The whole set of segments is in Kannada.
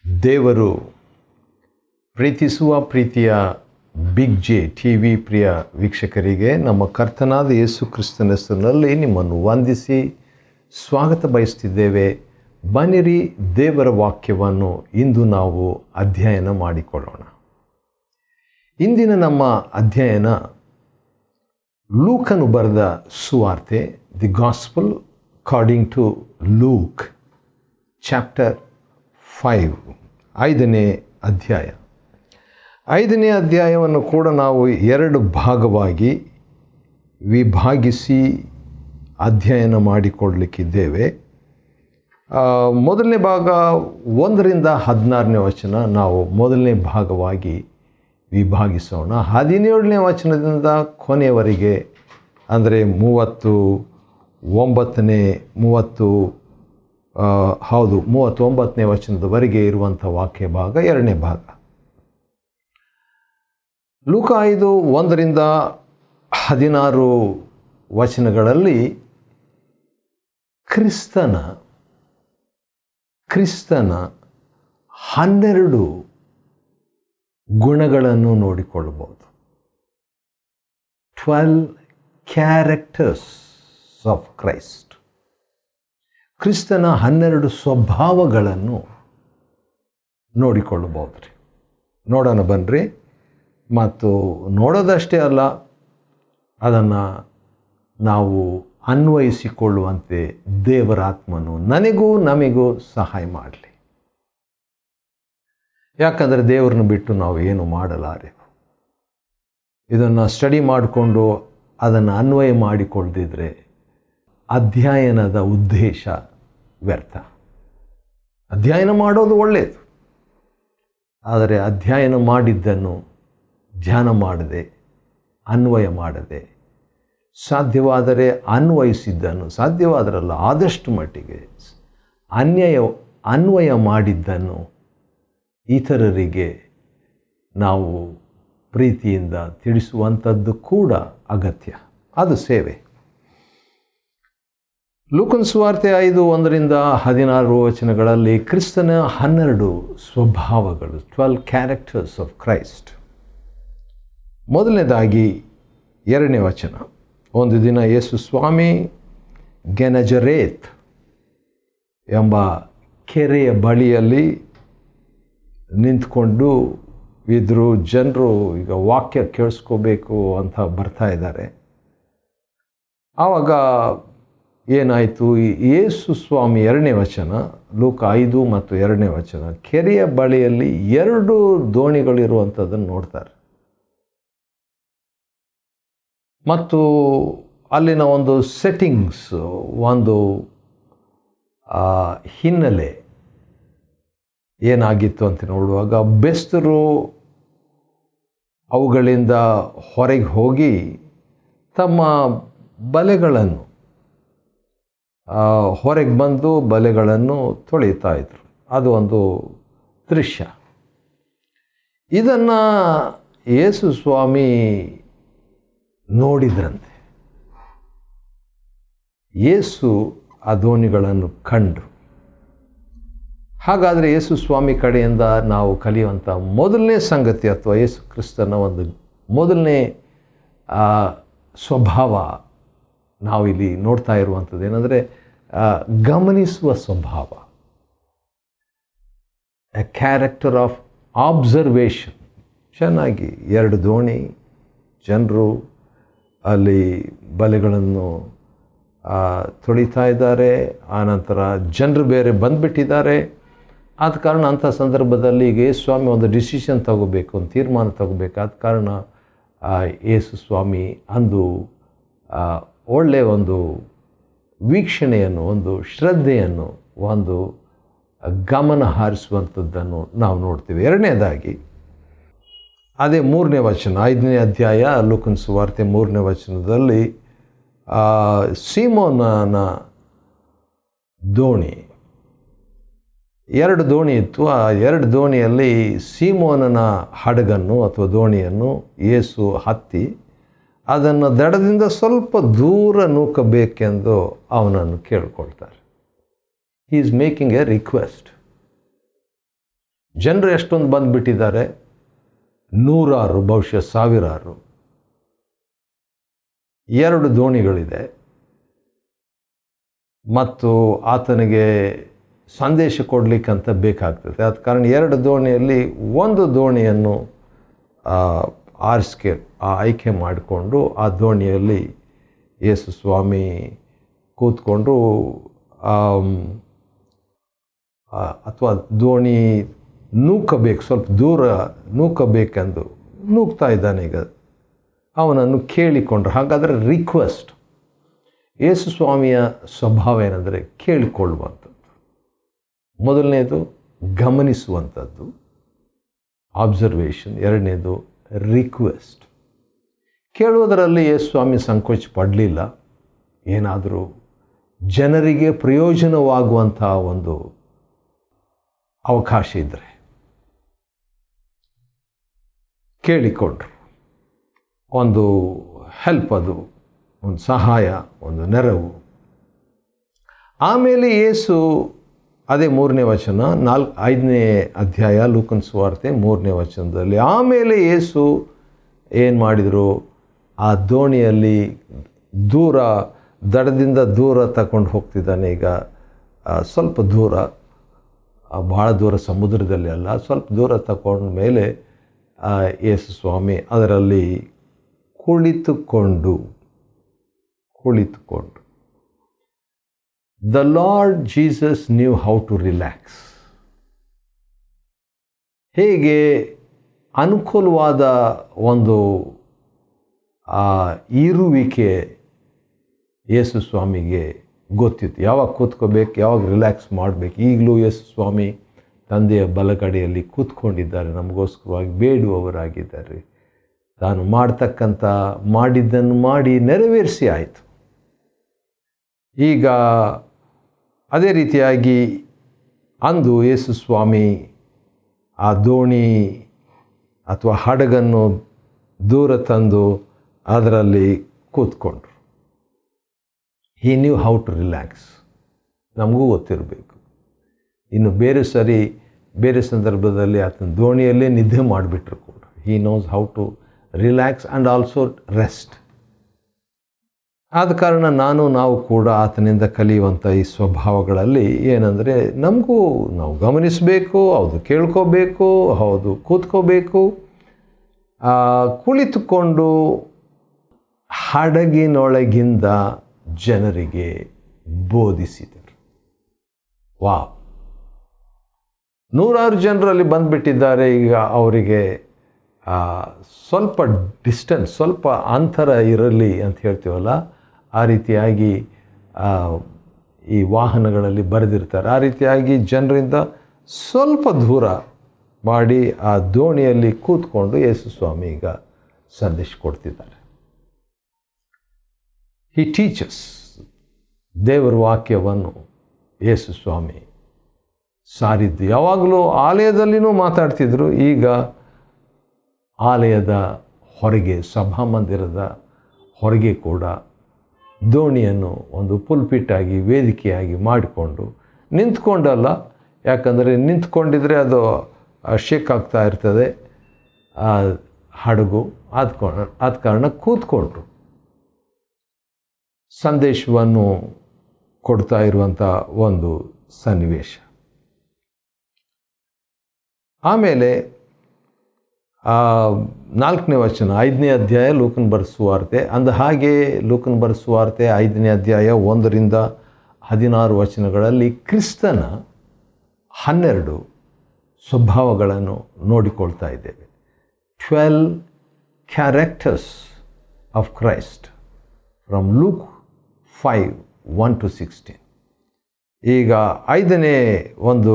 ದೇವರು ಪ್ರೀತಿಸುವ ಪ್ರೀತಿಯ ಬಿಗ್ ಜೆ ಟಿ ವಿ ಪ್ರಿಯ ವೀಕ್ಷಕರಿಗೆ ನಮ್ಮ ಕರ್ತನಾದ ಯೇಸು ಕ್ರಿಸ್ತನ ಹೆಸರಿನಲ್ಲಿ ನಿಮ್ಮನ್ನು ವಂದಿಸಿ ಸ್ವಾಗತ ಬಯಸ್ತಿದ್ದೇವೆ. ಬನ್ನಿರಿ, ದೇವರ ವಾಕ್ಯವನ್ನು ಇಂದು ನಾವು ಅಧ್ಯಯನ ಮಾಡಿಕೊಳ್ಳೋಣ. ಇಂದಿನ ನಮ್ಮ ಅಧ್ಯಯನ ಲೂಕನು ಬರೆದ ಸುವಾರ್ತೆ, the gospel according to Luke, chapter 5, 5ನೇ ಅಧ್ಯಾಯ. 5ನೇ ಅಧ್ಯಾಯವನ್ನು ಕೂಡ ನಾವು 2 ಭಾಗವಾಗಿ ವಿಭಾಗಿಸಿ ಅಧ್ಯಯನ ಮಾಡಿಕೊಳ್ಳಲಿಕ್ಕಿದ್ದೇವೆ. ಮೊದಲನೇ ಭಾಗ 1ರಿಂದ 16ನೇ ವಚನ ನಾವು ಮೊದಲನೇ ಭಾಗವಾಗಿ ವಿಭಾಗಿಸೋಣ. 17ನೇ ವಚನದಿಂದ ಕೊನೆಯವರೆಗೆ, ಅಂದರೆ 39ನೇ ವಚನದವರೆಗೆ ಇರುವಂಥ ವಾಕ್ಯ ಭಾಗ 2ನೇ ಭಾಗ. ಲೂಕ 5, 1ರಿಂದ 16 ವಚನಗಳಲ್ಲಿ ಕ್ರಿಸ್ತನ 12 ಗುಣಗಳನ್ನು ನೋಡಿಕೊಳ್ಳಬಹುದು. 12 ಕ್ಯಾರೆಕ್ಟರ್ಸ್ ಆಫ್ ಕ್ರೈಸ್ಟ್. ಕ್ರಿಸ್ತನ 12 ಸ್ವಭಾವಗಳನ್ನು ನೋಡಿಕೊಳ್ಳಬಹುದು ರೀ. ನೋಡೋಣ ಬನ್ನಿರಿ. ಮತ್ತು ನೋಡೋದಷ್ಟೇ ಅಲ್ಲ, ಅದನ್ನು ನಾವು ಅನ್ವಯಿಸಿಕೊಳ್ಳುವಂತೆ ದೇವರ ಆತ್ಮನು ನನಗೂ ನಮಗೂ ಸಹಾಯ ಮಾಡಲಿ. ಯಾಕಂದರೆ ದೇವರನ್ನು ಬಿಟ್ಟು ನಾವು ಏನು ಮಾಡಲಾರೆವು. ಇದನ್ನು ಸ್ಟಡಿ ಮಾಡಿಕೊಂಡು ಅದನ್ನು ಅನ್ವಯ ಮಾಡಿಕೊಳ್ಳದಿದ್ದರೆ ಅಧ್ಯಯನದ ಉದ್ದೇಶ ವ್ಯರ್ಥ. ಅಧ್ಯಯನ ಮಾಡೋದು ಒಳ್ಳೆಯದು, ಆದರೆ ಅಧ್ಯಯನ ಮಾಡಿದ್ದನ್ನು ಧ್ಯಾನ ಮಾಡದೆ, ಅನ್ವಯ ಮಾಡದೆ, ಸಾಧ್ಯವಾದರೆ ಅನ್ವಯಿಸಿದ್ದನ್ನು, ಸಾಧ್ಯವಾದರಲ್ಲ ಆದಷ್ಟು ಮಟ್ಟಿಗೆ ಅನ್ವಯ ಮಾಡಿದ್ದನ್ನು ಇತರರಿಗೆ ನಾವು ಪ್ರೀತಿಯಿಂದ ತಿಳಿಸುವಂಥದ್ದು ಕೂಡ ಅಗತ್ಯ. ಅದು ಸೇವೆ. ಲೂಕನ ಸುವಾರ್ತೆ 5, 1ರಿಂದ 16 ವಚನಗಳಲ್ಲಿ ಕ್ರಿಸ್ತನ 12 ಸ್ವಭಾವಗಳು, 12 ಕ್ಯಾರೆಕ್ಟರ್ಸ್ ಆಫ್ ಕ್ರೈಸ್ಟ್. ಮೊದಲನೇದಾಗಿ 2ನೇ ವಚನ. ಒಂದು ದಿನ ಯೇಸು ಸ್ವಾಮಿ ಗೆನಜರೇತ್ ಎಂಬ ಕೆರೆಯ ಬಳಿಯಲ್ಲಿ ನಿಂತ್ಕೊಂಡು ಇದ್ದರು. ಜನರು ಈಗ ವಾಕ್ಯ ಕೇಳಿಸ್ಕೋಬೇಕು ಅಂತ ಬರ್ತಾ ಇದ್ದಾರೆ. ಆವಾಗ ಏನಾಯಿತು? ಯೇಸು ಸ್ವಾಮಿ 2ನೇ ವಚನ, ಲೂಕ 5 ಮತ್ತು 2ನೇ ವಚನ, ಕೆರೆಯ ಬಳಿಯಲ್ಲಿ 2 ದೋಣಿಗಳಿರುವಂಥದ್ದನ್ನು ನೋಡ್ತಾರೆ. ಮತ್ತು ಅಲ್ಲಿನ ಒಂದು ಸೆಟ್ಟಿಂಗ್ಸ್, ಒಂದು ಹಿನ್ನೆಲೆ ಏನಾಗಿತ್ತು ಅಂತ ನೋಡುವಾಗ, ಬೆಸ್ತರು ಅವುಗಳಿಂದ ಹೊರಗೆ ಹೋಗಿ ತಮ್ಮ ಬಲೆಗಳನ್ನು ಹೊರಗೆ ಬಂದು ಬಲೆಗಳನ್ನು ತೊಳಿತಾ ಇದ್ರು. ಅದು ಒಂದು ದೃಶ್ಯ. ಇದನ್ನು ಯೇಸು ಸ್ವಾಮಿ ನೋಡಿದ್ರಂತೆ. ಯೇಸು ಆ ದೋಣಿಗಳನ್ನು ಕಂಡು. ಹಾಗಾದರೆ ಯೇಸು ಸ್ವಾಮಿ ಕಡೆಯಿಂದ ನಾವು ಕಲಿಯುವಂಥ ಮೊದಲನೇ ಸಂಗತಿ, ಅಥವಾ ಯೇಸು ಕ್ರಿಸ್ತನ ಒಂದು ಮೊದಲನೇ ಸ್ವಭಾವ ನಾವಿಲ್ಲಿ ನೋಡ್ತಾ ಇರುವಂಥದ್ದು ಏನಂದರೆ ಗಮನಿಸುವ ಸ್ವಭಾವ. A character of observation. ಚೆನ್ನಾಗಿ 2 ದೋಣಿ, ಜನರು ಅಲ್ಲಿ ಬಲೆಗಳನ್ನು ತೊಳಿತಾ ಇದ್ದಾರೆ. ಆನಂತರ ಜನರು ಬೇರೆ ಬಂದುಬಿಟ್ಟಿದ್ದಾರೆ. ಆದ ಕಾರಣ ಅಂಥ ಸಂದರ್ಭದಲ್ಲಿ ಈಗ ಯೇಸು ಸ್ವಾಮಿ ಒಂದು ಡಿಸಿಷನ್ ತಗೋಬೇಕು, ಒಂದು ತೀರ್ಮಾನ ತಗೋಬೇಕು. ಆದ ಕಾರಣ ಯೇಸು ಸ್ವಾಮಿ ಅಂದು ಒಳ್ಳೆಯ ಒಂದು ವೀಕ್ಷಣೆಯನ್ನು, ಒಂದು ಶ್ರದ್ಧೆಯನ್ನು, ಒಂದು ಗಮನ ಹಾರಿಸುವಂಥದ್ದನ್ನು ನಾವು ನೋಡ್ತೀವಿ. 2ನೇದಾಗಿ ಅದೇ 3ನೇ ವಚನ, 5ನೇ ಅಧ್ಯಾಯ ಲೂಕನ ಸುವಾರ್ತೆ 3ನೇ ವಚನದಲ್ಲಿ ಸೀಮೋನನ ದೋಣಿ, 2 ದೋಣಿ ಇತ್ತು. ಆ 2 ದೋಣಿಯಲ್ಲಿ ಸೀಮೋನನ ಹಡಗನ್ನು ಅಥವಾ ದೋಣಿಯನ್ನು ಯೇಸು ಹತ್ತಿ ಅದನ್ನು ದಡದಿಂದ ಸ್ವಲ್ಪ ದೂರ ನೂಕಬೇಕೆಂದು ಅವನನ್ನು ಕೇಳಿಕೊಳ್ತಾರೆ. he is making a request. ಜನರು ಎಷ್ಟೊಂದು ಬಂದುಬಿಟ್ಟಿದ್ದಾರೆ, ನೂರಾರು, ಬಹುಶಃ ಸಾವಿರಾರು. 2 ದೋಣಿಗಳಿದೆ ಮತ್ತು ಆತನಿಗೆ ಸಂದೇಶ ಕೊಡಲಿಕ್ಕಂತ ಬೇಕಾಗ್ತದೆ. ಆದ ಕಾರಣ 2 ದೋಣಿಯಲ್ಲಿ ಒಂದು ದೋಣಿಯನ್ನು ಆಯ್ಕೆ ಮಾಡಿಕೊಂಡು ಆ ದೋಣಿಯಲ್ಲಿ ಯೇಸು ಸ್ವಾಮಿ ಕೂತ್ಕೊಂಡು ಅಥವಾ ದೋಣಿ ನೂಕಬೇಕು, ಸ್ವಲ್ಪ ದೂರ ನೂಕಬೇಕೆಂದು ನೂಕ್ತಾ ಇದ್ದಾನೆ. ಈಗ ಅವನನ್ನು ಕೇಳಿಕೊಂಡ್ರು. ಹಾಗಾದರೆ ರಿಕ್ವೆಸ್ಟ್. ಯೇಸು ಸ್ವಾಮಿಯ ಸ್ವಭಾವ ಏನಂದರೆ ಕೇಳಿಕೊಳ್ಳುವಂಥದ್ದು. ಮೊದಲನೇದು ಗಮನಿಸುವಂಥದ್ದು, ಆಬ್ಸರ್ವೇಷನ್. ಎರಡನೇದು ರಿಕ್ವೆಸ್ಟ್. ಕೇಳುವುದರಲ್ಲಿ ಯೇಸು ಸ್ವಾಮಿ ಸಂಕೋಚ ಪಡಲಿಲ್ಲ. ಏನಾದರೂ ಜನರಿಗೆ ಪ್ರಯೋಜನವಾಗುವಂಥ ಒಂದು ಅವಕಾಶ ಇದ್ದರೆ ಕೇಳಿಕೊಂಡ್ರು. ಒಂದು ಹೆಲ್ಪ್, ಅದು ಒಂದು ಸಹಾಯ, ಒಂದು ನೆರವು. ಆಮೇಲೆ ಯೇಸು ಅದೇ 3ನೇ ವಚನ, 5ನೇ ಅಧ್ಯಾಯ ಲೂಕನ ಸುವಾರ್ತೆ 3ನೇ ವಚನದಲ್ಲಿ, ಆಮೇಲೆ ಯೇಸು ಏನು ಮಾಡಿದರು, ಆ ದೋಣಿಯಲ್ಲಿ ದೂರ, ದಡದಿಂದ ದೂರ ತಗೊಂಡು ಹೋಗ್ತಿದ್ದಾನೆ. ಈಗ ಸ್ವಲ್ಪ ದೂರ, ಭಾಳ ದೂರ ಸಮುದ್ರದಲ್ಲಿ ಅಲ್ಲ, ಸ್ವಲ್ಪ ದೂರ ತಗೊಂಡ ಮೇಲೆ ಯೇಸು ಸ್ವಾಮಿ ಅದರಲ್ಲಿ ಕುಳಿತುಕೊಂಡು the Lord Jesus knew how to relax. ಹೇಗೆ ಅನುಕೂಲವಾದ ಒಂದು ಇರುವಿಕೆ ಯೇಸು ಸ್ವಾಮಿಗೆ ಗೊತ್ತಿತ್ತು. ಯಾವಾಗ ಕೂತ್ಕೋಬೇಕು, ಯಾವಾಗ ರಿಲ್ಯಾಕ್ಸ್ ಮಾಡಬೇಕು. ಈಗಲೂ ಯೇಸು ಸ್ವಾಮಿ ತಂದೆಯ ಬಲಗಡೆಯಲ್ಲಿ ಕೂತ್ಕೊಂಡಿದ್ದಾರೆ, ನಮಗೋಸ್ಕರವಾಗಿ ಬೇಡುವವರಾಗಿದ್ದಾರೆ. ತಾನು ಮಾಡಿದ್ದನ್ನು ಮಾಡಿ ನೆರವೇರಿಸಿ ಆಯಿತು. ಈಗ ಅದೇ ರೀತಿಯಾಗಿ ಅಂದು ಯೇಸು ಸ್ವಾಮಿ ಆ ದೋಣಿ ಅಥವಾ ಹಡಗನ್ನು ದೂರ ತಂದು ಅದರಲ್ಲಿ ಕೂತ್ಕೊಂಡ್ರು. He knew how to relax. ನಮಗೂ ಗೊತ್ತಿರಬೇಕು. ಇನ್ನು ಬೇರೆ ಸಂದರ್ಭದಲ್ಲಿ ಆತನ ದೋಣಿಯಲ್ಲೇ ನಿದ್ದೆ ಮಾಡಿಬಿಟ್ರು ಕೂಡ. He knows how to relax and also rest. ಆದ ಕಾರಣ ನಾವು ಕೂಡ ಆತನಿಂದ ಕಲಿಯುವಂಥ ಈ ಸ್ವಭಾವಗಳಲ್ಲಿ ಏನಂದರೆ, ನಾವು ಗಮನಿಸಬೇಕು, ಹೌದು ಕೇಳ್ಕೋಬೇಕು, ಹೌದು ಕೂತ್ಕೋಬೇಕು. ಕುಳಿತುಕೊಂಡು ಹಡಗಿನೊಳಗಿಂದ ಜನರಿಗೆ ಬೋಧಿಸಿದರು. ವಾವ್! 100 ಜನರಲ್ಲಿ ಬಂದುಬಿಟ್ಟಿದ್ದಾರೆ. ಈಗ ಅವರಿಗೆ ಸ್ವಲ್ಪ ಡಿಸ್ಟೆನ್ಸ್, ಸ್ವಲ್ಪ ಅಂತರ ಇರಲಿ ಅಂತ ಹೇಳ್ತೀವಲ್ಲ, ಆ ರೀತಿಯಾಗಿ ಈ ವಾಹನಗಳಲ್ಲಿ ಬರೆದಿರ್ತಾರೆ. ಆ ರೀತಿಯಾಗಿ ಜನರಿಂದ ಸ್ವಲ್ಪ ದೂರ ಮಾಡಿ ಆ ದೋಣಿಯಲ್ಲಿ ಕೂತ್ಕೊಂಡು ಯೇಸು ಸ್ವಾಮಿ ಈಗ ಸಂದೇಶ ಕೊಡ್ತಿದ್ದಾರೆ. ಹಿ ಟೀಚಸ್. ದೇವರ ವಾಕ್ಯವನ್ನು ಯೇಸು ಸ್ವಾಮಿ ಸಾರಿದ್ದು. ಯಾವಾಗಲೂ ಆಲಯದಲ್ಲಿನೂ ಮಾತಾಡ್ತಿದ್ರು. ಈಗ ಆಲಯದ ಹೊರಗೆ, ಸಭಾಮಂದಿರದ ಹೊರಗೆ ಕೂಡ ದೋಣಿಯನ್ನು ಒಂದು ಪುಲ್ಪಿಟ್ಟಾಗಿ, ವೇದಿಕೆಯಾಗಿ ಮಾಡಿಕೊಂಡು, ನಿಂತ್ಕೊಂಡಲ್ಲ, ಯಾಕಂದರೆ ನಿಂತ್ಕೊಂಡಿದ್ರೆ ಅದು ಶೇಕ್ ಆಗ್ತಾ ಇರ್ತದೆ ಹಡಗು. ಆದ ಕಾರಣ ಕೂತ್ಕೊಂಡ್ರು ಸಂದೇಶವನ್ನು ಕೊಡ್ತಾ ಇರುವಂಥ ಒಂದು ಸನ್ನಿವೇಶ. ಆಮೇಲೆ 4ನೇ ವಚನ, 5ನೇ ಅಧ್ಯಾಯ ಲೂಕನ ಬರೆಸುವಾರ್ತೆ. ಹಾಗೆ ಲೂಕನ ಬರೆಸುವಾರ್ತೆ 5ನೇ ಅಧ್ಯಾಯ 1ರಿಂದ 16 ವಚನಗಳಲ್ಲಿ ಕ್ರಿಸ್ತನ 12 ಸ್ವಭಾವಗಳನ್ನು ನೋಡಿಕೊಳ್ತಾ ಇದ್ದೇವೆ. 12 characters of Christ from luke 5:1-16. ಈಗ 5ನೇ ಒಂದು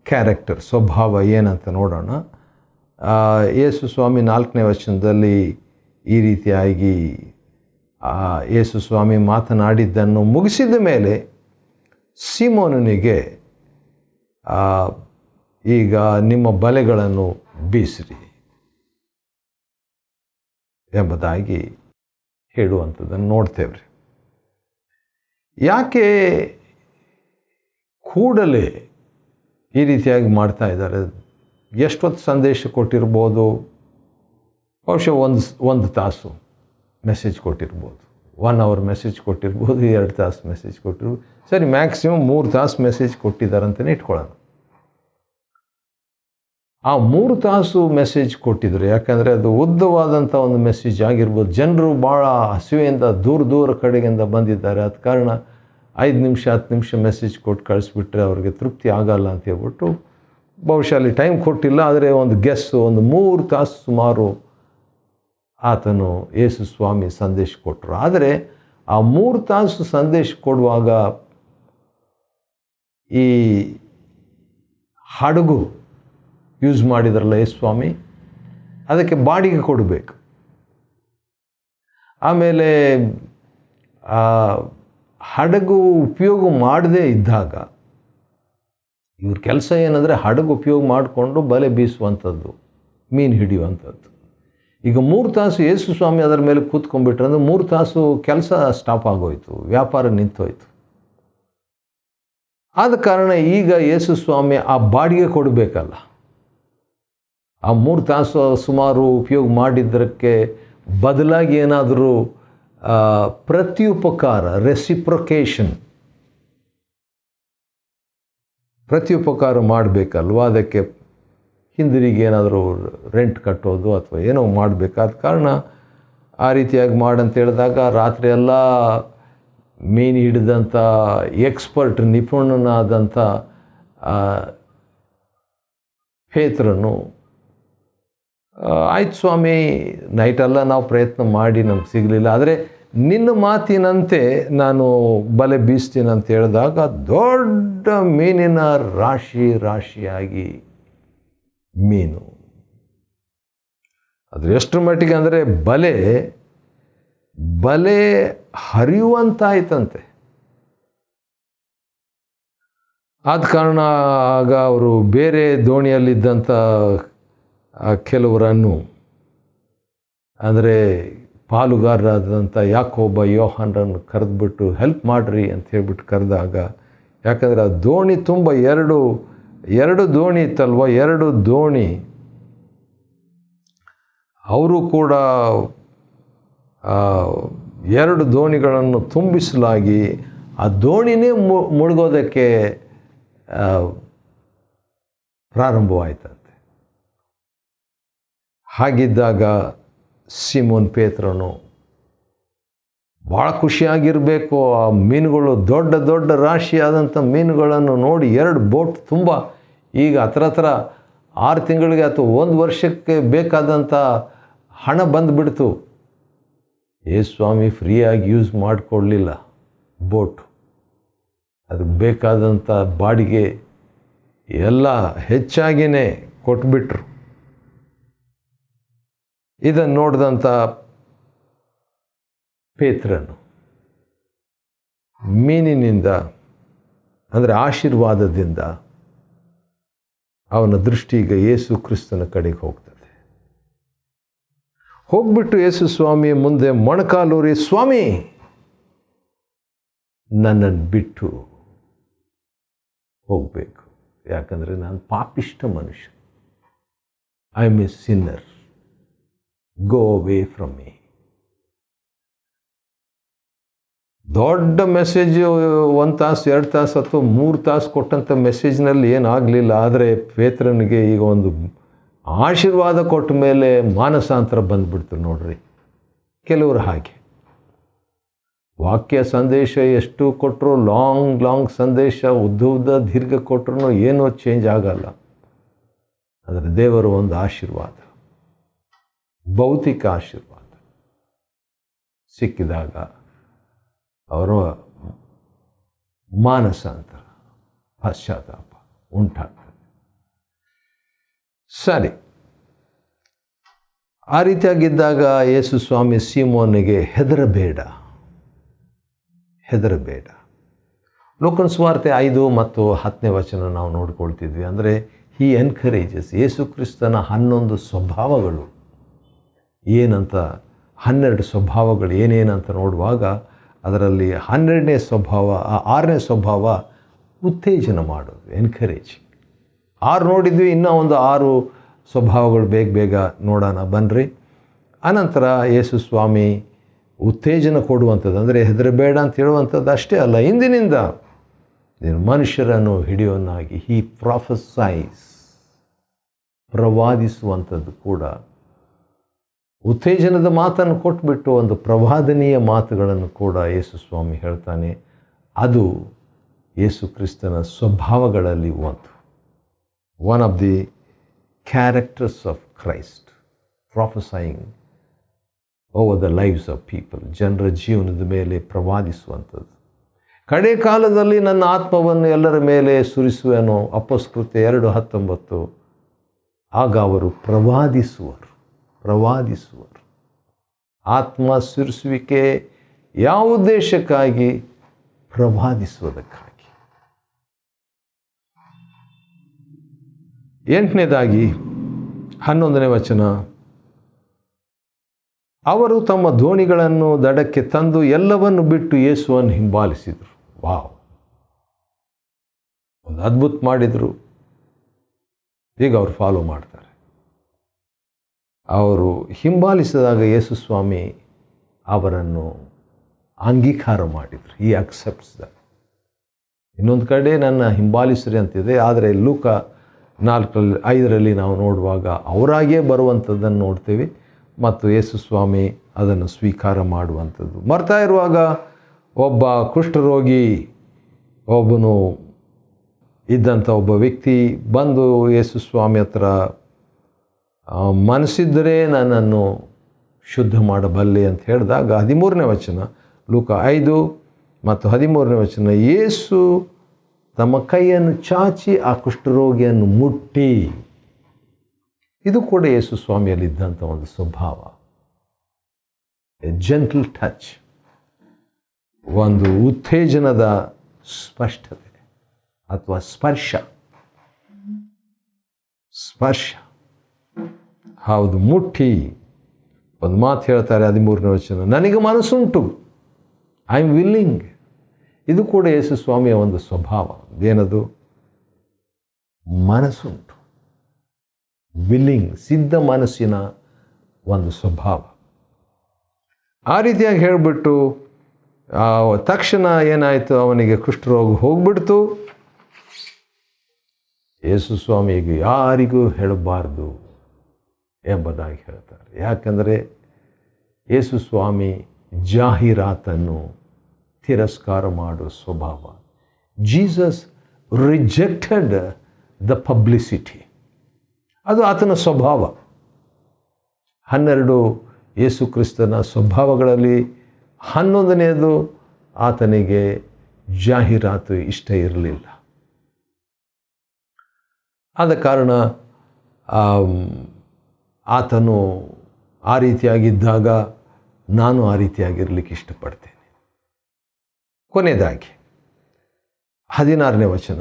ಕ್ಯಾರೆಕ್ಟರ್, ಸ್ವಭಾವ ಏನಂತ ನೋಡೋಣ. ಯೇಸು ಸ್ವಾಮಿ 4ನೇ ವಚನದಲ್ಲಿ ಈ ರೀತಿಯಾಗಿ ಯೇಸು ಸ್ವಾಮಿ ಮಾತನಾಡಿದ್ದನ್ನು ಮುಗಿಸಿದ ಮೇಲೆ ಸೀಮೋನನಿಗೆ ಈಗ ನಿಮ್ಮ ಬಲೆಗಳನ್ನು ಬೀಸಿರಿ ಎಂಬುದಾಗಿ ಹೇಳುವಂಥದ್ದನ್ನು ನೋಡ್ತೇವೆ. ಯಾಕೆ ಕೂಡಲೇ ಈ ರೀತಿಯಾಗಿ ಮಾಡ್ತಾ ಇದ್ದಾರೆ? ಎಷ್ಟೊತ್ತು ಸಂದೇಶ ಕೊಟ್ಟಿರ್ಬೋದು? ಬಹುಶಃ ಒಂದು ತಾಸು ಮೆಸೇಜ್ ಕೊಟ್ಟಿರ್ಬೋದು, 1 ಅವರ್ ಮೆಸೇಜ್ ಕೊಟ್ಟಿರ್ಬೋದು, 2 ತಾಸು ಮೆಸೇಜ್ ಕೊಟ್ಟಿರ್ಬೋದು. ಸರಿ, ಮ್ಯಾಕ್ಸಿಮಮ್ 3 ತಾಸು ಮೆಸೇಜ್ ಕೊಟ್ಟಿದ್ದಾರೆ ಅಂತಲೇ ಇಟ್ಕೊಳ್ಳೋಣ. ಆ 3 ತಾಸು ಮೆಸೇಜ್ ಕೊಟ್ಟಿದ್ರು, ಯಾಕಂದರೆ ಅದು ಉದ್ದವಾದಂಥ ಒಂದು ಮೆಸೇಜ್ ಆಗಿರ್ಬೋದು. ಜನರು ಭಾಳ ಹಸಿವೆಯಿಂದ ದೂರ ಕಡೆಗಿಂದ ಬಂದಿದ್ದಾರೆ. ಅದ ಕಾರಣ 5 ನಿಮಿಷ 10 ನಿಮಿಷ ಮೆಸೇಜ್ ಕೊಟ್ಟು ಕಳಿಸ್ಬಿಟ್ರೆ ಅವ್ರಿಗೆ ತೃಪ್ತಿ ಆಗಲ್ಲ ಅಂತ ಹೇಳ್ಬಿಟ್ಟು ಬಹುಶಃ ಅಲ್ಲಿ ಟೈಮ್ ಕೊಟ್ಟಿಲ್ಲ. ಆದರೆ ಒಂದು ಒಂದು 3 ತಾಸು ಸುಮಾರು ಆತನು ಯೇಸು ಸ್ವಾಮಿ ಸಂದೇಶ ಕೊಟ್ಟರು. ಆದರೆ ಆ 3 ತಾಸು ಸಂದೇಶ ಕೊಡುವಾಗ ಈ ಹಡಗು ಯೂಸ್ ಮಾಡಿದ್ರಲ್ಲ ಯೇಸು ಸ್ವಾಮಿ, ಅದಕ್ಕೆ ಬಾಡಿಗೆ ಕೊಡಬೇಕು. ಆಮೇಲೆ ಹಡಗು ಉಪಯೋಗ ಮಾಡದೇ ಇದ್ದಾಗ ಇವ್ರ ಕೆಲಸ ಏನಂದರೆ ಹಡಗು ಉಪಯೋಗ ಮಾಡಿಕೊಂಡು ಬಲೆ ಬೀಸುವಂಥದ್ದು, ಮೀನು ಹಿಡಿಯುವಂಥದ್ದು. ಈಗ 3 ತಾಸು ಯೇಸು ಸ್ವಾಮಿ ಅದರ ಮೇಲೆ ಕೂತ್ಕೊಂಡ್ಬಿಟ್ರೆ ಅಂದರೆ 3 ತಾಸು ಕೆಲಸ ಸ್ಟಾಪ್ ಆಗೋಯ್ತು, ವ್ಯಾಪಾರ ನಿಂತೋಯ್ತು. ಆದ ಕಾರಣ ಈಗ ಯೇಸು ಸ್ವಾಮಿ ಆ ಬಾಡಿಗೆ ಕೊಡಬೇಕಲ್ಲ. ಆ 3 ತಾಸು ಸುಮಾರು ಉಪಯೋಗ ಮಾಡಿದ್ದಕ್ಕೆ ಬದಲಾಗಿ ಏನಾದರೂ ಪ್ರತ್ಯುಪಕಾರ, ಪ್ರತ್ಯುಪಕಾರ ಮಾಡಬೇಕಲ್ವ. ಅದಕ್ಕೆ ಹಿಂದಿರುಗಿ ಏನಾದರೂ ರೆಂಟ್ ಕಟ್ಟೋದು ಅಥವಾ ಏನೋ ಮಾಡಬೇಕಾದ ಕಾರಣ ಆ ರೀತಿಯಾಗಿ ಮಾಡಂತ ಹೇಳಿದಾಗ ರಾತ್ರಿ ಎಲ್ಲ ಮೀನು ಹಿಡಿದಂಥ ಎಕ್ಸ್ಪರ್ಟ್, ನಿಪುಣನಾದಂಥ ಪೇತ್ರನು, ಆಯ್ತು ಸ್ವಾಮಿ, ನೈಟೆಲ್ಲ ನಾವು ಪ್ರಯತ್ನ ಮಾಡಿ ನಮ್ಗೆ ಸಿಗಲಿಲ್ಲ, ಆದರೆ ನಿನ್ನ ಮಾತಿನಂತೆ ನಾನು ಬಲೆ ಬೀಸ್ತೀನಿ ಅಂತ ಹೇಳಿದಾಗ ದೊಡ್ಡ ಮೀನಿನ ರಾಶಿಯಾಗಿ ಮೀನು. ಅದು ಎಷ್ಟರ ಮಟ್ಟಿಗೆ ಅಂದರೆ ಬಲೆ ಹರಿಯುವಂತಾಯ್ತಂತೆ. ಆದ ಕಾರಣ ಆಗ ಅವರು ಬೇರೆ ದೋಣಿಯಲ್ಲಿದ್ದಂಥ ಕೆಲವರನ್ನು, ಅಂದರೆ ಪಾಲುಗಾರರಾದಂಥ ಯಾಕೋಬ, ಯೋಹಾನರನ್ನು ಕರೆದ್ಬಿಟ್ಟು ಹೆಲ್ಪ್ ಮಾಡಿರಿ ಅಂತ ಹೇಳ್ಬಿಟ್ಟು ಕರೆದಾಗ, ಯಾಕಂದರೆ ಆ ದೋಣಿ ತುಂಬ ಎರಡು ದೋಣಿ ಇತ್ತಲ್ವ, 2 ದೋಣಿ, ಅವರು ಕೂಡ 2 ದೋಣಿಗಳನ್ನು ತುಂಬಿಸಲಾಗಿ ಆ ದೋಣಿನೇ ಮುಳುಗೋದಕ್ಕೆ ಪ್ರಾರಂಭವಾಯ್ತಂತೆ. ಹಾಗಿದ್ದಾಗ ಸಿಮೋನ್ ಪೇತ್ರನು ಭಾಳ ಖುಷಿಯಾಗಿರಬೇಕು. ಆ ಮೀನುಗಳು ದೊಡ್ಡ ರಾಶಿಯಾದಂಥ ಮೀನುಗಳನ್ನು ನೋಡಿ 2 ಬೋಟ್ ತುಂಬ, ಈಗ ಹತ್ರ 6 ತಿಂಗಳಿಗೆ ಅಥವಾ 1 ವರ್ಷಕ್ಕೆ ಬೇಕಾದಂಥ ಹಣ ಬಂದುಬಿಡ್ತು. ಯೇಸು ಸ್ವಾಮಿ ಫ್ರೀಯಾಗಿ ಯೂಸ್ ಮಾಡಿಕೊಳ್ಳಲಿಲ್ಲ ಬೋಟು, ಅದಕ್ಕೆ ಬೇಕಾದಂಥ ಬಾಡಿಗೆ ಎಲ್ಲ ಹೆಚ್ಚಾಗಿಯೇ ಕೊಟ್ಬಿಟ್ರು. ಇದನ್ನು ನೋಡಿದಂಥ ಪೇತ್ರನು ಮೀನಿನಿಂದ, ಅಂದರೆ ಆಶೀರ್ವಾದದಿಂದ ಅವನ ದೃಷ್ಟಿ ಈಗ ಯೇಸು ಕ್ರಿಸ್ತನ ಕಡೆಗೆ ಹೋಗ್ತದೆ. ಹೋಗ್ಬಿಟ್ಟು ಯೇಸು ಸ್ವಾಮಿಯ ಮುಂದೆ ಮೊಣಕಾಲೂರಿ, ಸ್ವಾಮಿ, ನನ್ನನ್ನು ಬಿಟ್ಟು ಹೋಗಬೇಕು, ಯಾಕಂದರೆ ನಾನು ಪಾಪಿಷ್ಟ ಮನುಷ್ಯ, I am A Sinner, go away from me. ದೊಡ್ಡ ಮೆಸೇಜು 1 ತಾಸು 2 ತಾಸು ಅಥವಾ 3 ತಾಸು ಕೊಟ್ಟಂಥ ಮೆಸೇಜ್ನಲ್ಲಿ ಏನಾಗಲಿಲ್ಲ. ಆದರೆ ಪೇತ್ರನಿಗೆ ಈಗ ಒಂದು ಆಶೀರ್ವಾದ ಕೊಟ್ಟ ಮೇಲೆ ಮಾನಸಾಂತರ ಬಂದುಬಿಡ್ತು ನೋಡ್ರಿ. ಕೆಲವರು ಹಾಗೆ ವಾಕ್ಯ ಸಂದೇಶ ಎಷ್ಟು ಕೊಟ್ಟರು, ಲಾಂಗ್ ಸಂದೇಶ, ಉದ್ದ ದೀರ್ಘ ಕೊಟ್ಟರು ಏನೂ ಚೇಂಜ್ ಆಗಲ್ಲ. ಆದರೆ ದೇವರ ಒಂದು ಆಶೀರ್ವಾದ, ಭೌತಿಕ ಆಶೀರ್ವಾದ ಸಿಕ್ಕಿದಾಗ ಅವರ ಮಾನಸಾಂತರ, ಪಶ್ಚಾತ್ತಾಪ ಉಂಟಾಗ್ತದೆ. ಸರಿ, ಆ ರೀತಿಯಾಗಿದ್ದಾಗ ಯೇಸು ಸ್ವಾಮಿ ಸೀಮೋನಿಗೆ ಹೆದರಬೇಡ. ಲೋಕನ ಸುವಾರ್ತೆ 5 ಮತ್ತು 10ನೇ ವಚನ ನಾವು ನೋಡ್ಕೊಳ್ತಿದ್ವಿ. ಅಂದರೆ ಹಿ ಎನ್ಕರೇಜಸ್, ಯೇಸು ಕ್ರಿಸ್ತನ 11 ಸ್ವಭಾವಗಳು ಏನಂತ, 12 ಸ್ವಭಾವಗಳು ಏನೇನಂತ ನೋಡುವಾಗ ಅದರಲ್ಲಿ 12ನೇ ಸ್ವಭಾವ, 6ನೇ ಸ್ವಭಾವ ಉತ್ತೇಜನ ಮಾಡೋದು, ಎನ್ಕರೇಜಿಂಗ್. 6 ನೋಡಿದ್ವಿ, ಇನ್ನೂ ಒಂದು 6 ಸ್ವಭಾವಗಳು ಬೇಗ ನೋಡೋಣ ಬನ್ನಿರಿ. ಅನಂತರ ಯೇಸು ಸ್ವಾಮಿ ಉತ್ತೇಜನ ಕೊಡುವಂಥದ್ದು, ಅಂದರೆ ಹೆದರಬೇಡ ಅಂತ ಹೇಳುವಂಥದ್ದು ಅಷ್ಟೇ ಅಲ್ಲ, ಇಂದಿನಿಂದ ನೀನು ಮನುಷ್ಯರನ್ನು ಹಿಡಿಯೋನಾಗಿ ಪ್ರವಾದಿಸುವಂಥದ್ದು ಕೂಡ ಉತ್ತೇಜನದ ಮಾತನ್ನು ಕೊಟ್ಬಿಟ್ಟು ಒಂದು ಪ್ರವಾದನೀಯ ಮಾತುಗಳನ್ನು ಕೂಡ ಯೇಸು ಸ್ವಾಮಿ ಹೇಳ್ತಾನೆ. ಅದು ಯೇಸು ಕ್ರಿಸ್ತನ ಸ್ವಭಾವಗಳಲ್ಲಿ one of the characters of Christ, prophesying over the lives of people, ಜನರ ಜೀವನದ ಮೇಲೆ ಪ್ರವಾದಿಸುವಂಥದ್ದು. ಕಡೆ ಕಾಲದಲ್ಲಿ ನನ್ನ ಆತ್ಮವನ್ನು ಎಲ್ಲರ ಮೇಲೆ ಸುರಿಸುವೆನೋ, ಅಪೊಸ್ತಲರು 2:19. ಆಗ ಅವರು ಪ್ರವಾದಿಸುವರು. ಆತ್ಮ ಸುರಿಸುವಿಕೆ ಯಾವ ಉದ್ದೇಶಕ್ಕಾಗಿ? ಪ್ರವಾದಿಸುವುದಕ್ಕಾಗಿ. 8ನೇದಾಗಿ 11ನೇ ವಚನ, ಅವರು ತಮ್ಮ ದೋಣಿಗಳನ್ನು ದಡಕ್ಕೆ ತಂದು ಎಲ್ಲವನ್ನು ಬಿಟ್ಟು ಯೇಸುವನ್ನು ಹಿಂಬಾಲಿಸಿದರು. ವಾವ್, ಒಂದು ಅದ್ಭುತ ಮಾಡಿದರು. ಈಗ ಅವರು ಫಾಲೋ ಮಾಡ್ತಾರೆ. ಅವರು ಹಿಂಬಾಲಿಸಿದಾಗ ಯೇಸು ಸ್ವಾಮಿ ಅವರನ್ನು ಅಂಗೀಕಾರ ಮಾಡಿದರು. ಈ ಅಕ್ಸೆಪ್ಟ್ಸ್ ದಟ್. ಇನ್ನೊಂದು ಕಡೆ ನನ್ನ ಹಿಂಬಾಲಿಸ್ರಿ ಅಂತಿದೆ, ಆದರೆ ಲೂಕ 4:5 ನಾವು ನೋಡುವಾಗ ಅವರಾಗೇ ಬರುವಂಥದ್ದನ್ನು ನೋಡ್ತೀವಿ ಮತ್ತು ಯೇಸು ಸ್ವಾಮಿ ಅದನ್ನು ಸ್ವೀಕಾರ ಮಾಡುವಂಥದ್ದು. ಬರ್ತಾ ಇರುವಾಗ ಒಬ್ಬ ಕುಷ್ಠರೋಗಿ ಒಬ್ಬನು ಇದ್ದಂಥ ಒಬ್ಬ ವ್ಯಕ್ತಿ ಬಂದು ಯೇಸು ಸ್ವಾಮಿ ಹತ್ರ, ಮನಸ್ಸಿದ್ದರೆ ನನ್ನನ್ನು ಶುದ್ಧ ಮಾಡಬಲ್ಲೆ ಅಂತ ಹೇಳಿದಾಗ 13ನೇ ವಚನ, ಲೂಕ 5 ಮತ್ತು 13ನೇ ವಚನ, ಯೇಸು ತಮ್ಮ ಕೈಯನ್ನು ಚಾಚಿ ಆ ಕುಷ್ಠರೋಗಿಯನ್ನು ಮುಟ್ಟಿ. ಇದು ಕೂಡ ಯೇಸು ಸ್ವಾಮಿಯಲ್ಲಿದ್ದಂಥ ಒಂದು ಸ್ವಭಾವ, ಎ ಜೆಂಟಲ್ ಟಚ್, ಒಂದು ಉತ್ತೇಜನದ ಸ್ಪಷ್ಟತೆ ಅಥವಾ ಸ್ಪರ್ಶ. ಹೌದು, ಮುಟ್ಟಿ. ಒಂದು ಮಾತು ಹೇಳ್ತಾರೆ 13ನೇ ವಚನ, ನನಗೆ ಮನಸ್ಸುಂಟು, ಐ ಆಮ್ ವಿಲ್ಲಿಂಗ್. ಇದು ಕೂಡ ಯೇಸು ಸ್ವಾಮಿಯ ಒಂದು ಸ್ವಭಾವ. ಏನದು? ಮನಸ್ಸುಂಟು, ವಿಲ್ಲಿಂಗ್, ಸಿದ್ಧ ಮನಸ್ಸಿನ ಒಂದು ಸ್ವಭಾವ. ಆ ರೀತಿಯಾಗಿ ಹೇಳಿಬಿಟ್ಟು ತಕ್ಷಣ ಏನಾಯಿತು, ಅವನಿಗೆ ಕುಷ್ಠರೋಗ ಹೋಗ್ಬಿಡ್ತು. ಯೇಸು ಸ್ವಾಮಿಗೆ ಯಾರಿಗೂ ಹೇಳಬಾರ್ದು ಎಂಬುದಾಗಿ ಹೇಳ್ತಾರೆ. ಯಾಕಂದರೆ ಯೇಸು ಸ್ವಾಮಿ ಜಾಹೀರಾತನ್ನು ತಿರಸ್ಕಾರ ಮಾಡುವ ಸ್ವಭಾವ. Jesus rejected the publicity. ಅದು ಆತನ ಸ್ವಭಾವ. 12 ಯೇಸು ಕ್ರಿಸ್ತನ ಸ್ವಭಾವಗಳಲ್ಲಿ 11ನೇದು ಆತನಿಗೆ ಜಾಹೀರಾತು ಇಷ್ಟ ಇರಲಿಲ್ಲ. ಆದ ಕಾರಣ ಆತನು ಆ ರೀತಿಯಾಗಿದ್ದಾಗ ನಾನು ಆ ರೀತಿಯಾಗಿರಲಿಕ್ಕೆ ಇಷ್ಟಪಡ್ತೇನೆ. ಕೊನೆಯದಾಗಿ 16ನೇ ವಚನ,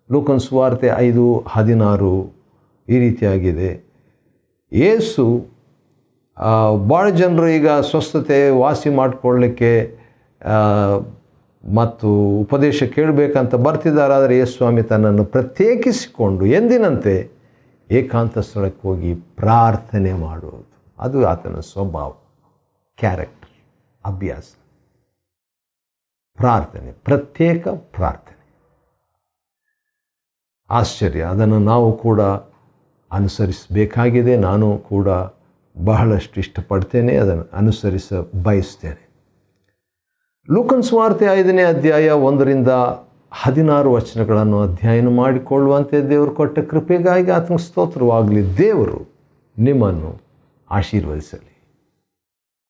ಲೂಕನ ಸುವಾರ್ತೆ 5:16 ಈ ರೀತಿಯಾಗಿದೆ. ಯೇಸು ಭಾಳ ಜನರು ಈಗ ಸ್ವಸ್ಥತೆ ವಾಸಿ ಮಾಡಿಕೊಳ್ಳಲಿಕ್ಕೆ ಮತ್ತು ಉಪದೇಶ ಕೇಳಬೇಕಂತ ಬರ್ತಿದ್ದಾರೆ. ಆದರೆ ಯೇಸು ಸ್ವಾಮಿ ತನ್ನನ್ನು ಪ್ರತ್ಯೇಕಿಸಿಕೊಂಡು ಎಂದಿನಂತೆ ಏಕಾಂತ ಸ್ಥಳಕ್ಕೆ ಹೋಗಿ ಪ್ರಾರ್ಥನೆ ಮಾಡುವುದು. ಅದು ಆತನ ಸ್ವಭಾವ, ಕ್ಯಾರೆಕ್ಟರ್, ಅಭ್ಯಾಸ. ಪ್ರಾರ್ಥನೆ, ಪ್ರತ್ಯೇಕ ಪ್ರಾರ್ಥನೆ. ಆಶ್ಚರ್ಯ, ಅದನ್ನು ನಾವು ಕೂಡ ಅನುಸರಿಸಬೇಕಾಗಿದೆ. ನಾನು ಕೂಡ ಬಹಳಷ್ಟು ಇಷ್ಟಪಡ್ತೇನೆ, ಅದನ್ನು ಅನುಸರಿಸ ಬಯಸ್ತೇನೆ. ಲೂಕನ ಸುವಾರ್ತೆ 5ನೇ ಅಧ್ಯಾಯ 1-16 ವಚನಗಳನ್ನು ಅಧ್ಯಯನ ಮಾಡಿಕೊಳ್ಳುವಂತೆ ದೇವರು ಕೊಟ್ಟ ಕೃಪೆಗಾಗಿ ಆತನಿಗೆ ಸ್ತೋತ್ರವಾಗಲಿ. ದೇವರು ನಿಮ್ಮನ್ನು ಆಶೀರ್ವದಿಸಲಿ.